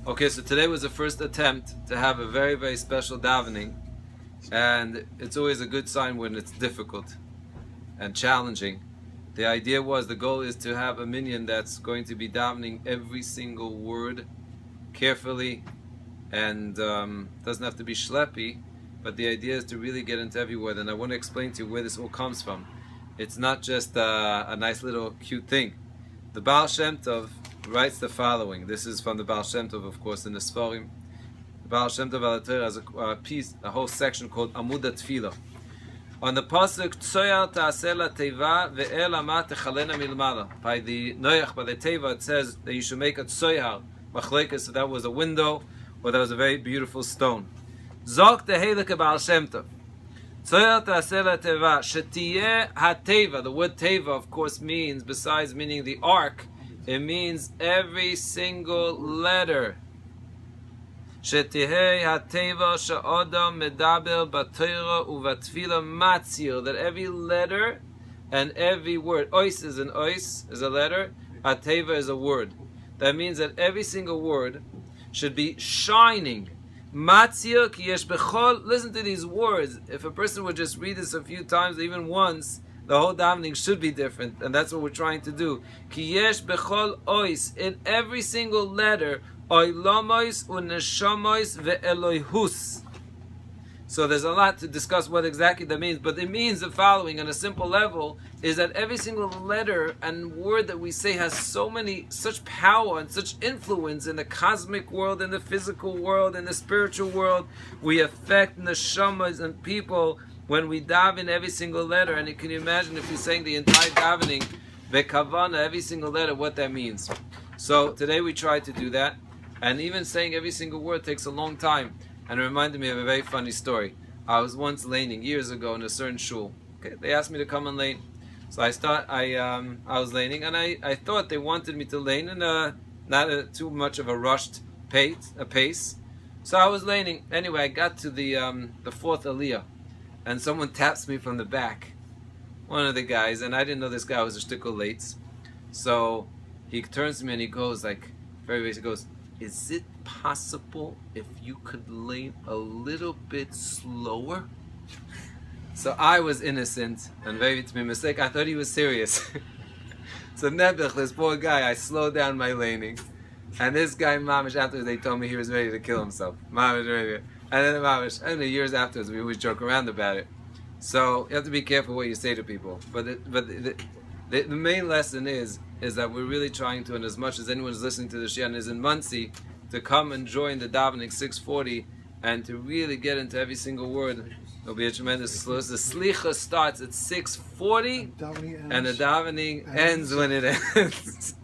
Okay, so today was the first attempt to have a very, very special davening, and it's always a good sign when it's difficult and challenging. The idea was, the goal is to have a minyan that's going to be davening every single word carefully, and doesn't have to be schleppy, but the idea is to really get into every word. And I want to explain to you where this all comes from. It's not just a nice little cute thing. The Baal Shem Tov writes the following. This is from the Baal Shem Tov, of course, in the Sforim. The Baal Shem Tov al Torah has a piece, a whole section called Amud Tefilah. On the pasuk, Tzoyar ta'aseh la teva ve'el ama techalena milmala. By the Noach, by the teva, it says that you should make a tzoyar, machlekes, so that was a window, or that was a very beautiful stone. Zok tehelik Baal Shem Tov. Tzoyar ta'aseh la teva, shetiyeh ha-teva. The word teva, of course, means, besides meaning the ark, it means every single letter. Shetihei ha-teva she'odam medaber b'Torah u'v'Tefilah matzir. That every letter and every word, ois is an ois, is a letter, ha-teva is a word. That means that every single word should be shining. Matzir ki yesh bechol. Listen to these words. If a person would just read this a few times, even once, the whole davening should be different, and that's what we're trying to do. Ki yesh bechol ois, in every single letter, oilamois uneshamois ve'elohus. So there's a lot to discuss what exactly that means, but it means the following on a simple level, is that every single letter and word that we say has such power and such influence in the cosmic world, in the physical world, in the spiritual world. We affect neshamas and people when we daven every single letter. And you can imagine if you're saying the entire davening, vekavana, every single letter, what that means. So today we tried to do that, and even saying every single word takes a long time. And it reminded me of a very funny story. I was once laning years ago in a certain shul. Okay, they asked me to come and lane. So I was laning, and I thought they wanted me to lane in not too much of a rushed pace. So I was laning. Anyway, I got to the fourth aliyah, and someone taps me from the back. One of the guys, and I didn't know this guy was a shtickle late. So he turns to me and he goes, like, very basic, he goes, "Is it possible if you could lane a little bit slower?" So I was innocent and very to be mistaken. I thought he was serious. So Nebuch, this poor guy, I slowed down my laning, and this guy Mamish, afterwards they told me he was ready to kill himself. Mamish ready. And then Mamish, and years afterwards we always joke around about it. So you have to be careful what you say to people. But the main lesson is that we're really trying to, and as much as anyone is listening to the Shia and is in Muncie, to come and join the davening 640 and to really get into every single word. It'll be a tremendous slow. The slicha starts at 6:40 and the davening ends when it ends.